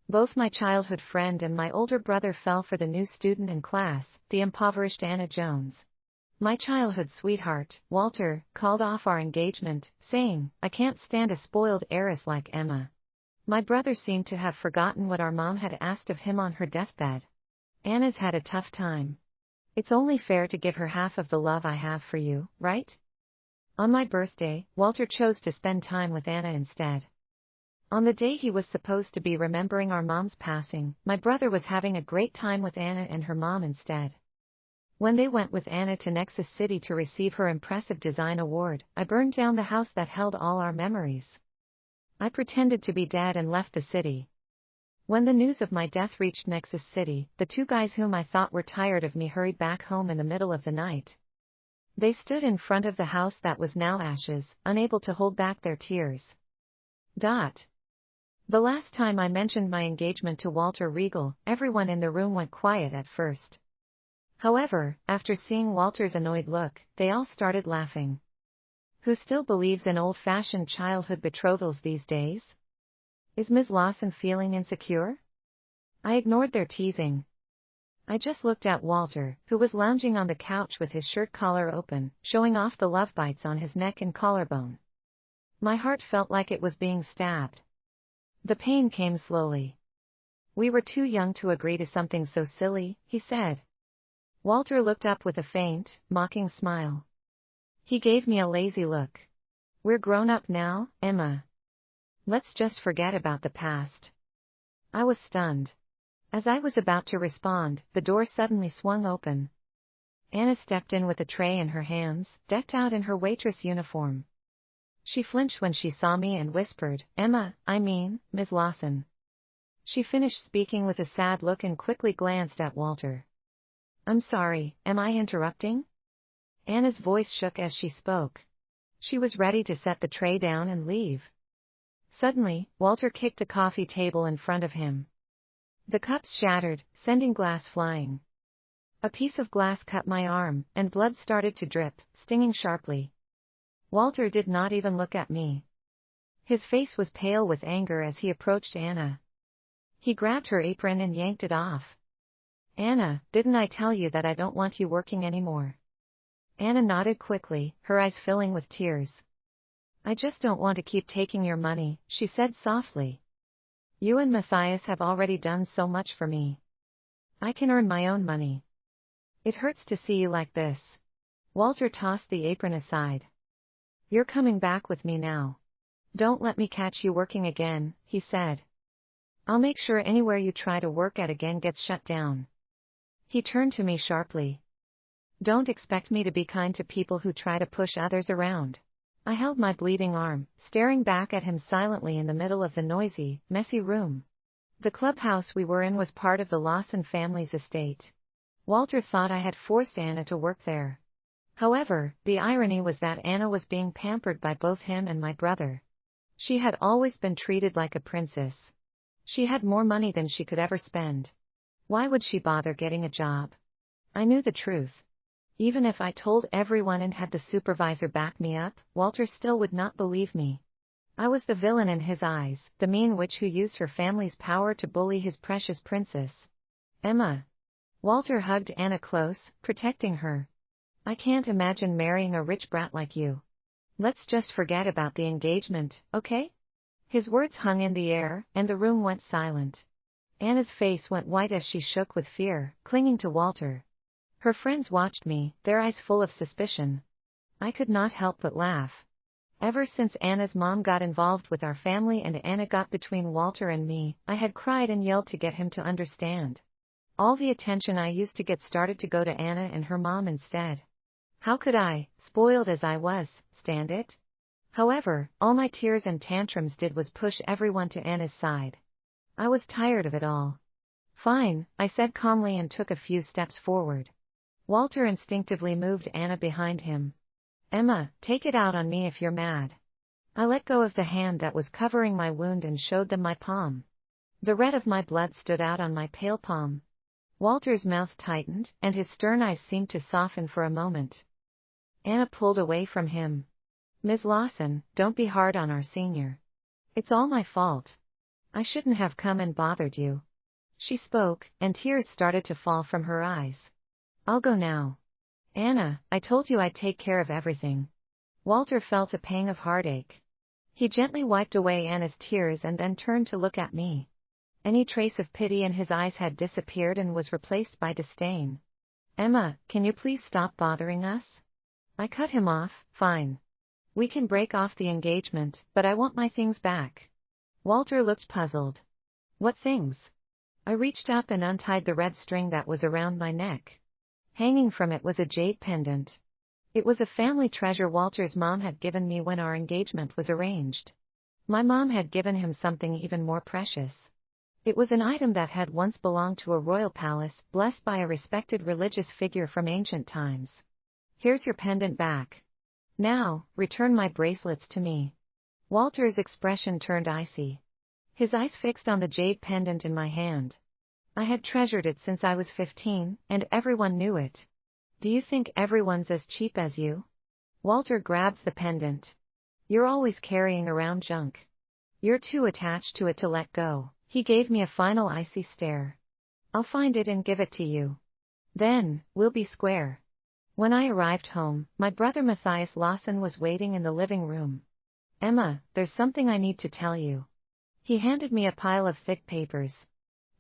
Both my childhood friend and my older brother fell for the new student in class, the impoverished Anna Jones. My childhood sweetheart, Walter, called off our engagement, saying, "I can't stand a spoiled heiress like Emma." My brother seemed to have forgotten what our mom had asked of him on her deathbed. "Anna's had a tough time. It's only fair to give her half of the love I have for you, right?" On my birthday, Walter chose to spend time with Anna instead. On the day he was supposed to be remembering our mom's passing, my brother was having a great time with Anna and her mom instead. When they went with Anna to Nexus City to receive her impressive design award, I burned down the house that held all our memories. I pretended to be dead and left the city. When the news of my death reached Nexus City, the two guys whom I thought were tired of me hurried back home in the middle of the night. They stood in front of the house that was now ashes, unable to hold back their tears. The last time I mentioned my engagement to Walter Reagle, everyone in the room went quiet at first. However, after seeing Walter's annoyed look, they all started laughing. Who still believes in old-fashioned childhood betrothals these days? Is Ms. Lawson feeling insecure? I ignored their teasing. I just looked at Walter, who was lounging on the couch with his shirt collar open, showing off the love bites on his neck and collarbone. My heart felt like it was being stabbed. The pain came slowly. "We were too young to agree to something so silly," he said. Walter looked up with a faint, mocking smile. He gave me a lazy look. "We're grown up now, Emma. Let's just forget about the past." I was stunned. As I was about to respond, the door suddenly swung open. Anna stepped in with a tray in her hands, decked out in her waitress uniform. She flinched when she saw me and whispered, Ms. Lawson." She finished speaking with a sad look and quickly glanced at Walter. "I'm sorry, am I interrupting?" Anna's voice shook as she spoke. She was ready to set the tray down and leave. Suddenly, Walter kicked the coffee table in front of him. The cups shattered, sending glass flying. A piece of glass cut my arm, and blood started to drip, stinging sharply. Walter did not even look at me. His face was pale with anger as he approached Anna. He grabbed her apron and yanked it off. "Anna, didn't I tell you that I don't want you working anymore?" Anna nodded quickly, her eyes filling with tears. "I just don't want to keep taking your money," she said softly. "You and Matthias have already done so much for me. I can earn my own money. It hurts to see you like this." Walter tossed the apron aside. "You're coming back with me now. Don't let me catch you working again," he said. "I'll make sure anywhere you try to work at again gets shut down." He turned to me sharply. "Don't expect me to be kind to people who try to push others around." I held my bleeding arm, staring back at him silently in the middle of the noisy, messy room. The clubhouse we were in was part of the Lawson family's estate. Walter thought I had forced Anna to work there. However, the irony was that Anna was being pampered by both him and my brother. She had always been treated like a princess. She had more money than she could ever spend. Why would she bother getting a job? I knew the truth. Even if I told everyone and had the supervisor back me up, Walter still would not believe me. I was the villain in his eyes, the mean witch who used her family's power to bully his precious princess. "Emma." Walter hugged Anna close, protecting her. "I can't imagine marrying a rich brat like you. Let's just forget about the engagement, okay?" His words hung in the air, and the room went silent. Anna's face went white as she shook with fear, clinging to Walter. Her friends watched me, their eyes full of suspicion. I could not help but laugh. Ever since Anna's mom got involved with our family and Anna got between Walter and me, I had cried and yelled to get him to understand. All the attention I used to get started to go to Anna and her mom instead. How could I, spoiled as I was, stand it? However, all my tears and tantrums did was push everyone to Anna's side. I was tired of it all. "Fine," I said calmly and took a few steps forward. Walter instinctively moved Anna behind him. "Emma, take it out on me if you're mad." I let go of the hand that was covering my wound and showed them my palm. The red of my blood stood out on my pale palm. Walter's mouth tightened, and his stern eyes seemed to soften for a moment. Anna pulled away from him. "Ms. Lawson, don't be hard on our senior. It's all my fault. I shouldn't have come and bothered you. She spoke, and tears started to fall from her eyes. I'll go now. Anna, I told you I'd take care of everything. Walter felt a pang of heartache. He gently wiped away Anna's tears and then turned to look at me. Any trace of pity in his eyes had disappeared and was replaced by disdain. Emma, can you please stop bothering us? I cut him off. Fine. We can break off the engagement, but I want my things back. Walter looked puzzled. What things? I reached up and untied the red string that was around my neck. Hanging from it was a jade pendant. It was a family treasure Walter's mom had given me when our engagement was arranged. My mom had given him something even more precious. It was an item that had once belonged to a royal palace, blessed by a respected religious figure from ancient times. Here's your pendant back. Now, return my bracelets to me. Walter's expression turned icy. His eyes fixed on the jade pendant in my hand. I had treasured it since I was 15, and everyone knew it. Do you think everyone's as cheap as you? Walter grabs the pendant. You're always carrying around junk. You're too attached to it to let go. He gave me a final icy stare. I'll find it and give it to you. Then, we'll be square. When I arrived home, my brother Matthias Lawson was waiting in the living room. Emma, there's something I need to tell you. He handed me a pile of thick papers.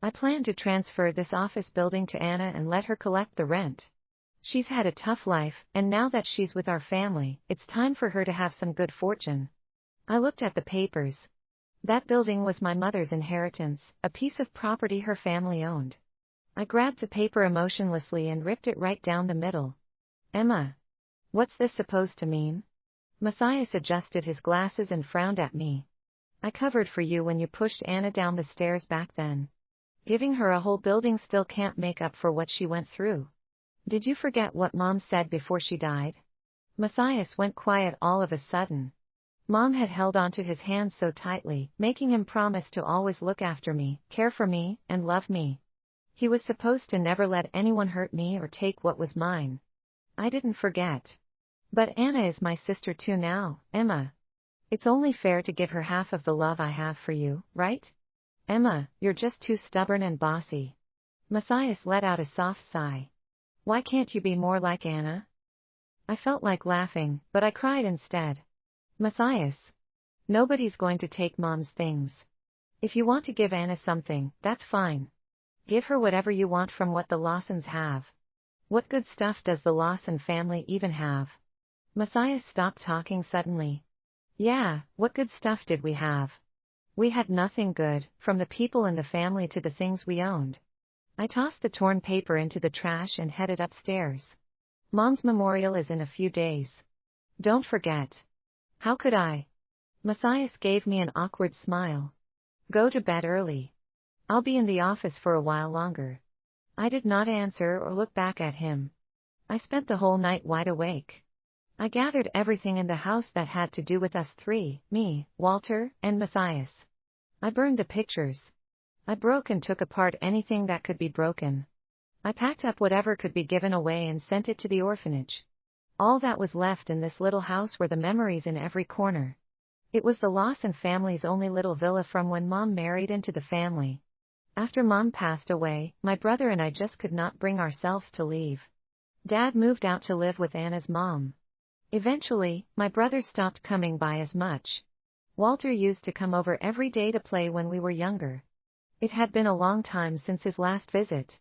I plan to transfer this office building to Anna and let her collect the rent. She's had a tough life, and now that she's with our family, it's time for her to have some good fortune. I looked at the papers. That building was my mother's inheritance, a piece of property her family owned. I grabbed the paper emotionlessly and ripped it right down the middle. Emma, what's this supposed to mean? Matthias adjusted his glasses and frowned at me. I covered for you when you pushed Anna down the stairs back then. Giving her a whole building still can't make up for what she went through. Did you forget what Mom said before she died? Matthias went quiet all of a sudden. Mom had held onto his hand so tightly, making him promise to always look after me, care for me, and love me. He was supposed to never let anyone hurt me or take what was mine. I didn't forget. But Anna is my sister too now, Emma. It's only fair to give her half of the love I have for you, right? Emma, you're just too stubborn and bossy. Matthias let out a soft sigh. Why can't you be more like Anna? I felt like laughing, but I cried instead. Matthias. Nobody's going to take Mom's things. If you want to give Anna something, that's fine. Give her whatever you want from what the Lawsons have. What good stuff does the Lawson family even have? Matthias stopped talking suddenly. Yeah, what good stuff did we have? We had nothing good, from the people in the family to the things we owned. I tossed the torn paper into the trash and headed upstairs. Mom's memorial is in a few days. Don't forget. How could I? Matthias gave me an awkward smile. Go to bed early. I'll be in the office for a while longer. I did not answer or look back at him. I spent the whole night wide awake. I gathered everything in the house that had to do with us three, me, Walter, and Matthias. I burned the pictures. I broke and took apart anything that could be broken. I packed up whatever could be given away and sent it to the orphanage. All that was left in this little house were the memories in every corner. It was the Lawson family's only little villa from when Mom married into the family. After Mom passed away, my brother and I just could not bring ourselves to leave. Dad moved out to live with Anna's mom. Eventually, my brother stopped coming by as much. Walter used to come over every day to play when we were younger. It had been a long time since his last visit.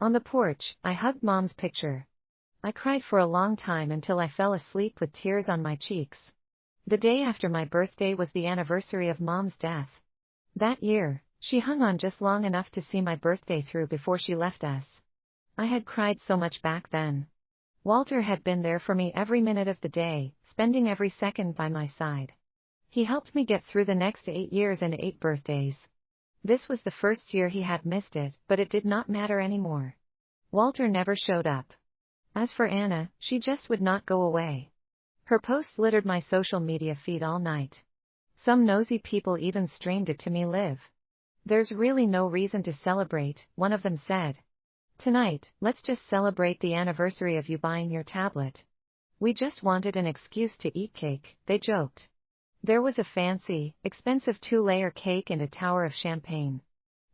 On the porch, I hugged Mom's picture. I cried for a long time until I fell asleep with tears on my cheeks. The day after my birthday was the anniversary of Mom's death. That year, she hung on just long enough to see my birthday through before she left us. I had cried so much back then. Walter had been there for me every minute of the day, spending every second by my side. He helped me get through the next 8 years and 8 birthdays. This was the first year he had missed it, but it did not matter anymore. Walter never showed up. As for Anna, she just would not go away. Her posts littered my social media feed all night. Some nosy people even streamed it to me live. There's really no reason to celebrate, one of them said. Tonight, let's just celebrate the anniversary of you buying your tablet. We just wanted an excuse to eat cake, they joked. There was a fancy, expensive 2-layer cake and a tower of champagne.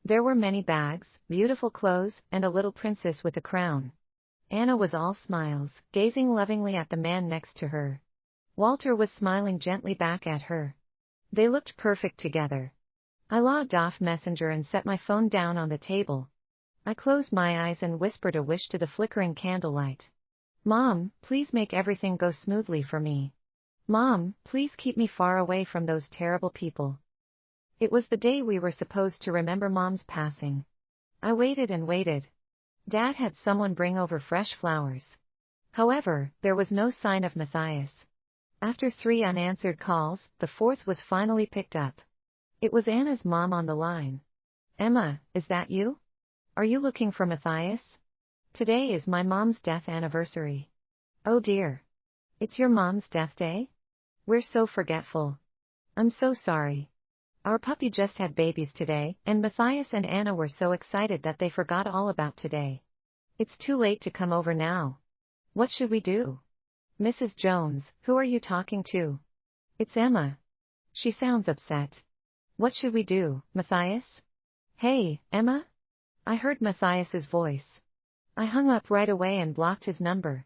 There were many bags, beautiful clothes, and a little princess with a crown. Anna was all smiles, gazing lovingly at the man next to her. Walter was smiling gently back at her. They looked perfect together. I logged off Messenger and set my phone down on the table. I closed my eyes and whispered a wish to the flickering candlelight. Mom, please make everything go smoothly for me. Mom, please keep me far away from those terrible people. It was the day we were supposed to remember Mom's passing. I waited and waited. Dad had someone bring over fresh flowers. However, there was no sign of Matthias. After 3 unanswered calls, the 4th was finally picked up. It was Anna's mom on the line. Emma, is that you? Are you looking for Matthias? Today is my mom's death anniversary. Oh dear. It's your mom's death day? We're so forgetful. I'm so sorry. Our puppy just had babies today, and Matthias and Anna were so excited that they forgot all about today. It's too late to come over now. What should we do? Mrs. Jones, who are you talking to? It's Emma. She sounds upset. What should we do, Matthias? Hey, Emma? I heard Matthias's voice. I hung up right away and blocked his number.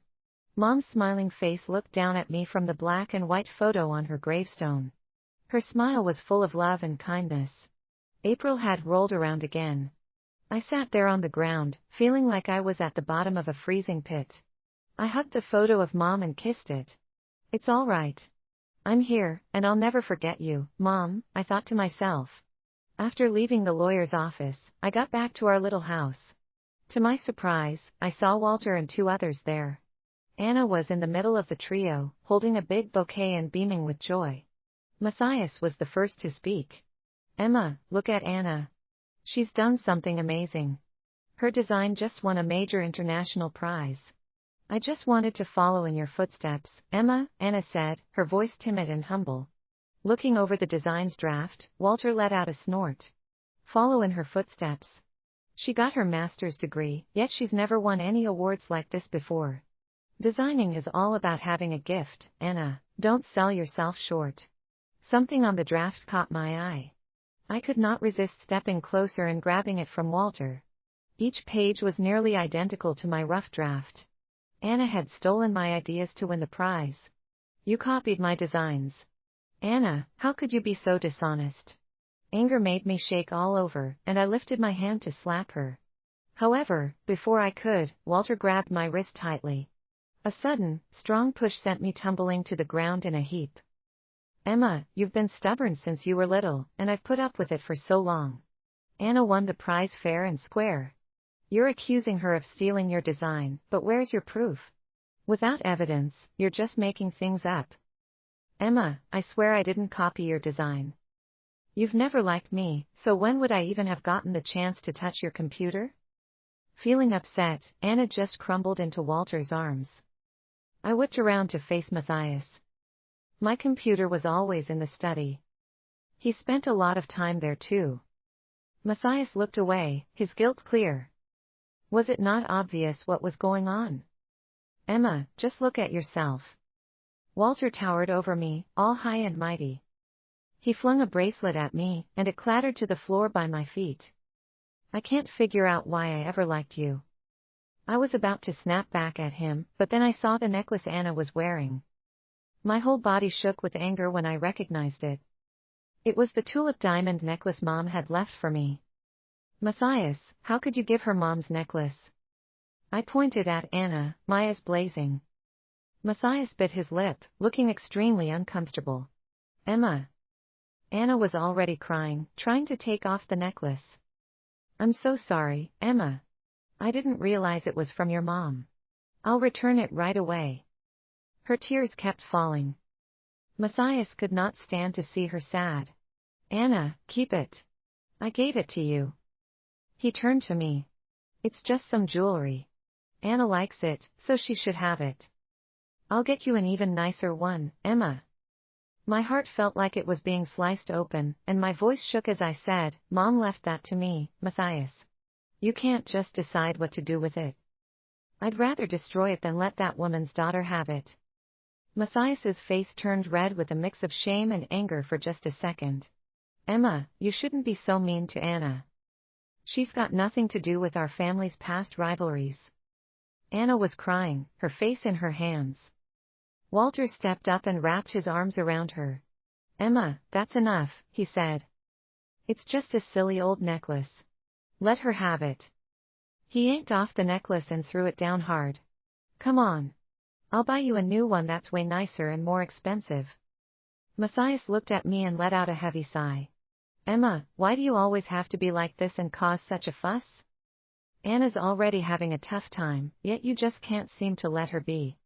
Mom's smiling face looked down at me from the black and white photo on her gravestone. Her smile was full of love and kindness. April had rolled around again. I sat there on the ground, feeling like I was at the bottom of a freezing pit. I hugged the photo of Mom and kissed it. It's all right. I'm here, and I'll never forget you, Mom, I thought to myself. After leaving the lawyer's office, I got back to our little house. To my surprise, I saw Walter and 2 others there. Anna was in the middle of the trio, holding a big bouquet and beaming with joy. Matthias was the first to speak. Emma, look at Anna. She's done something amazing. Her design just won a major international prize. I just wanted to follow in your footsteps, Emma, Anna said, her voice timid and humble. Looking over the design's draft, Walter let out a snort. Follow in her footsteps. She got her master's degree, yet she's never won any awards like this before. Designing is all about having a gift, Anna, don't sell yourself short. Something on the draft caught my eye. I could not resist stepping closer and grabbing it from Walter. Each page was nearly identical to my rough draft. Anna had stolen my ideas to win the prize. You copied my designs. Anna, how could you be so dishonest? Anger made me shake all over, and I lifted my hand to slap her. However, before I could, Walter grabbed my wrist tightly. A sudden, strong push sent me tumbling to the ground in a heap. Emma, you've been stubborn since you were little, and I've put up with it for so long. Anna won the prize fair and square. You're accusing her of stealing your design, but where's your proof? Without evidence, you're just making things up. Emma, I swear I didn't copy your design. You've never liked me, so when would I even have gotten the chance to touch your computer? Feeling upset, Anna just crumbled into Walter's arms. I whipped around to face Matthias. My computer was always in the study. He spent a lot of time there too. Matthias looked away, his guilt clear. Was it not obvious what was going on? Emma, just look at yourself. Walter towered over me, all high and mighty. He flung a bracelet at me, and it clattered to the floor by my feet. I can't figure out why I ever liked you. I was about to snap back at him, but then I saw the necklace Anna was wearing. My whole body shook with anger when I recognized it. It was the tulip diamond necklace Mom had left for me. Matthias, how could you give her Mom's necklace? I pointed at Anna, my eyes blazing. Matthias bit his lip, looking extremely uncomfortable. Emma. Anna was already crying, trying to take off the necklace. I'm so sorry, Emma. I didn't realize it was from your mom. I'll return it right away. Her tears kept falling. Matthias could not stand to see her sad. Anna, keep it. I gave it to you. He turned to me. It's just some jewelry. Anna likes it, so she should have it. I'll get you an even nicer one, Emma. My heart felt like it was being sliced open, and my voice shook as I said, Mom left that to me, Matthias. You can't just decide what to do with it. I'd rather destroy it than let that woman's daughter have it. Matthias's face turned red with a mix of shame and anger for just a second. Emma, you shouldn't be so mean to Anna. She's got nothing to do with our family's past rivalries. Anna was crying, her face in her hands. Walter stepped up and wrapped his arms around her. Emma, that's enough, he said. It's just a silly old necklace. Let her have it. He yanked off the necklace and threw it down hard. Come on. I'll buy you a new one that's way nicer and more expensive. Matthias looked at me and let out a heavy sigh. Emma, why do you always have to be like this and cause such a fuss? Anna's already having a tough time, yet you just can't seem to let her be.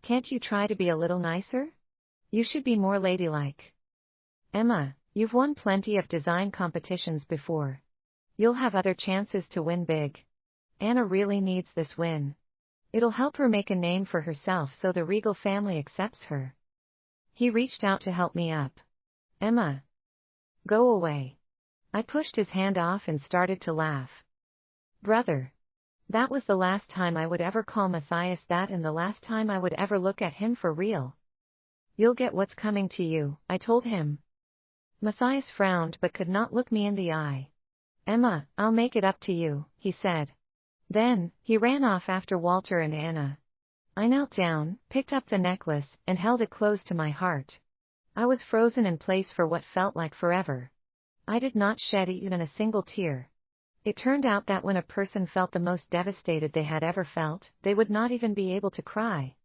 Can't you try to be a little nicer? You should be more ladylike. Emma, you've won plenty of design competitions before. You'll have other chances to win big. Anna really needs this win. It'll help her make a name for herself so the Reagle family accepts her. He reached out to help me up. Emma. Go away. I pushed his hand off and started to laugh. Brother. That was the last time I would ever call Matthias that and the last time I would ever look at him for real. You'll get what's coming to you, I told him. Matthias frowned but could not look me in the eye. Emma, I'll make it up to you, he said. Then, he ran off after Walter and Anna. I knelt down, picked up the necklace, and held it close to my heart. I was frozen in place for what felt like forever. I did not shed even a single tear. It turned out that when a person felt the most devastated they had ever felt, they would not even be able to cry.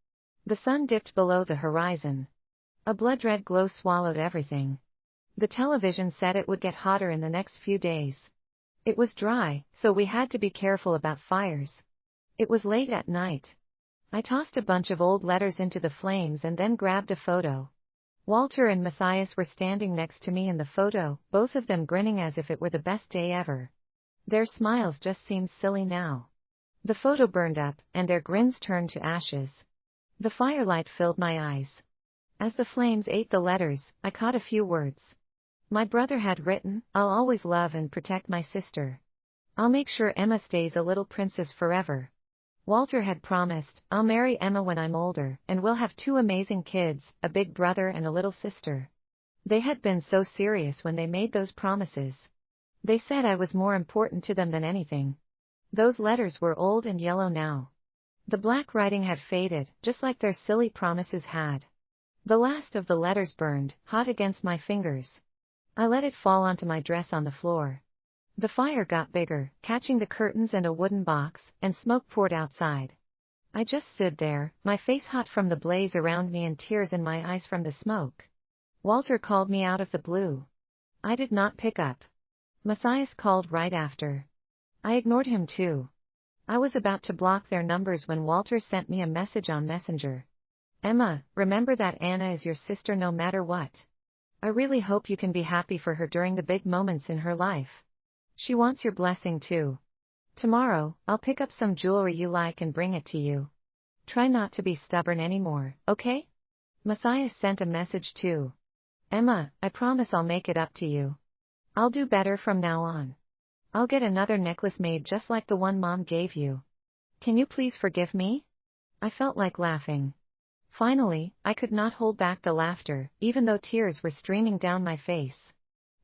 The sun dipped below the horizon. A blood-red glow swallowed everything. The television said it would get hotter in the next few days. It was dry, so we had to be careful about fires. It was late at night. I tossed a bunch of old letters into the flames and then grabbed a photo. Walter and Matthias were standing next to me in the photo, both of them grinning as if it were the best day ever. Their smiles just seemed silly now. The photo burned up, and their grins turned to ashes. The firelight filled my eyes. As the flames ate the letters, I caught a few words. My brother had written, I'll always love and protect my sister. I'll make sure Emma stays a little princess forever. Walter had promised, I'll marry Emma when I'm older, and we'll have 2 amazing kids, a big brother and a little sister. They had been so serious when they made those promises. They said I was more important to them than anything. Those letters were old and yellow now. The black writing had faded, just like their silly promises had. The last of the letters burned, hot against my fingers. I let it fall onto my dress on the floor. The fire got bigger, catching the curtains and a wooden box, and smoke poured outside. I just stood there, my face hot from the blaze around me and tears in my eyes from the smoke. Walter called me out of the blue. I did not pick up. Matthias called right after. I ignored him too. I was about to block their numbers when Walter sent me a message on Messenger. Emma, remember that Anna is your sister no matter what. I really hope you can be happy for her during the big moments in her life. She wants your blessing too. Tomorrow, I'll pick up some jewelry you like and bring it to you. Try not to be stubborn anymore, okay? Matthias sent a message too. Emma, I promise I'll make it up to you. I'll do better from now on. I'll get another necklace made just like the one Mom gave you. Can you please forgive me? I felt like laughing. Finally, I could not hold back the laughter, even though tears were streaming down my face.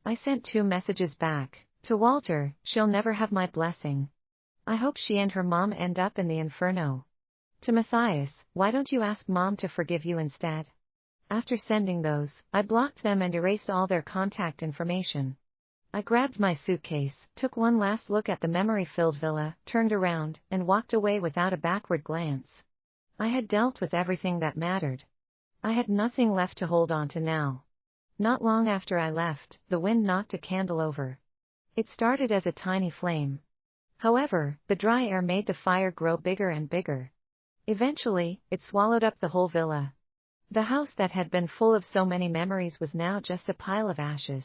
I sent 2 messages back. To Walter, she'll never have my blessing. I hope she and her mom end up in the inferno. To Matthias, why don't you ask Mom to forgive you instead? After sending those, I blocked them and erased all their contact information. I grabbed my suitcase, took one last look at the memory-filled villa, turned around, and walked away without a backward glance. I had dealt with everything that mattered. I had nothing left to hold on to now. Not long after I left, the wind knocked a candle over. It started as a tiny flame. However, the dry air made the fire grow bigger and bigger. Eventually, it swallowed up the whole villa. The house that had been full of so many memories was now just a pile of ashes.